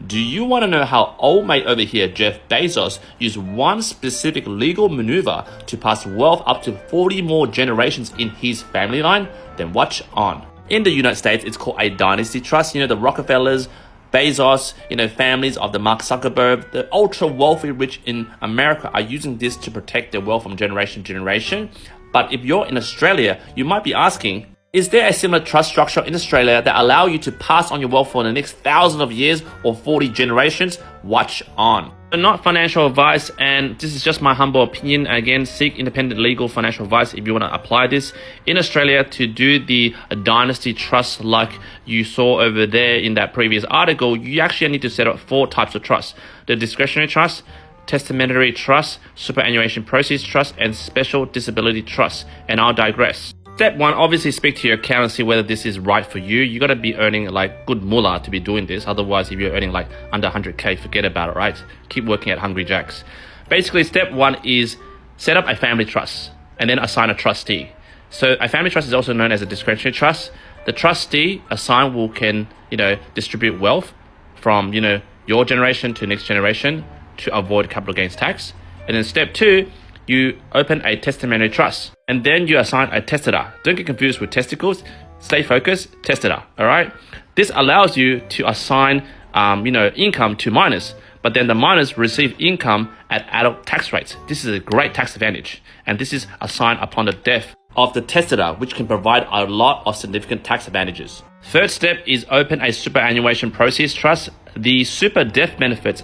Do you want to know how old mate over here, Jeff Bezos, used one specific legal maneuver to pass wealth up to 40 more generations in his family line? Then watch on. In the United States, it's called a dynasty trust. The Rockefellers, Bezos, families of the Mark Zuckerberg, the ultra wealthy rich in America are using this to protect their wealth from generation to generation. But if you're in Australia, you might be asking, is there a similar trust structure in Australia that allow you to pass on your wealth for the next thousands of years or 40 generations? Watch on. So not financial advice, and this is just my humble opinion. Again, seek independent legal financial advice if you want to apply this. In Australia, to do the dynasty trust like you saw over there in that previous article, you actually need to set up 4 types of trusts. The discretionary trust, testamentary trust, superannuation proceeds trust, and special disability trust. And I'll digress. Step 1, obviously speak to your accountant and see whether this is right for you. You got to be earning like good moolah to be doing this. Otherwise, if you're earning like under 100K, forget about it, right? Keep working at Hungry Jacks. Basically, step 1 is set up a family trust and then assign a trustee. So a family trust is also known as a discretionary trust. The trustee assigned can distribute wealth from, your generation to next generation to avoid capital gains tax. And then step 2, you open a testamentary trust and then you assign a testator. Don't get confused with testicles. Stay focused, testator. All right. This allows you to assign, income to minors, but then the minors receive income at adult tax rates. This is a great tax advantage, and this is assigned upon the death of the testator, which can provide a lot of significant tax advantages. Third step is open a superannuation proceeds trust. The super death benefits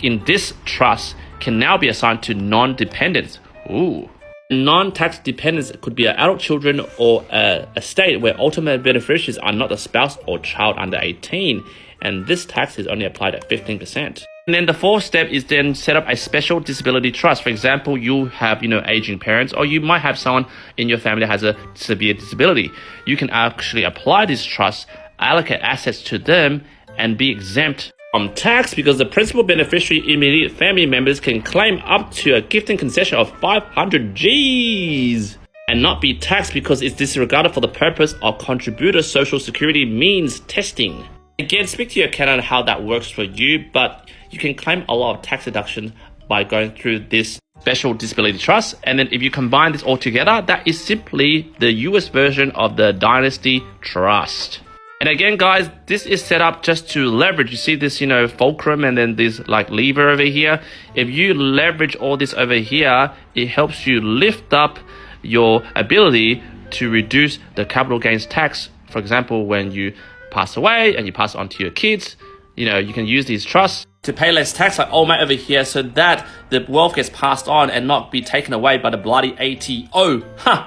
in this trust can now be assigned to non-dependents. Ooh. Non-tax dependents could be adult children or a estate where ultimate beneficiaries are not the spouse or child under 18. And this tax is only applied at 15%. And then the fourth step is then set up a special disability trust. For example, you have, aging parents, or you might have someone in your family that has a severe disability. You can actually apply this trust, allocate assets to them, and be exempt from tax because the principal beneficiary immediate family members can claim up to a gifting concession of 500 G's and not be taxed because it's disregarded for the purpose of contributor social security means testing. Again, speak to your accountant how that works for you, but you can claim a lot of tax deductions by going through this special disability trust. And then if you combine this all together, that is simply the US version of the dynasty trust. And again, guys, this is set up just to leverage. You see this, fulcrum and then this like lever over here. If you leverage all this over here, it helps you lift up your ability to reduce the capital gains tax. For example, when you pass away and you pass it on to your kids, you can use these trusts to pay less tax like old mate over here so that the wealth gets passed on and not be taken away by the bloody ATO.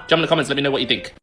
Jump in the comments, let me know what you think.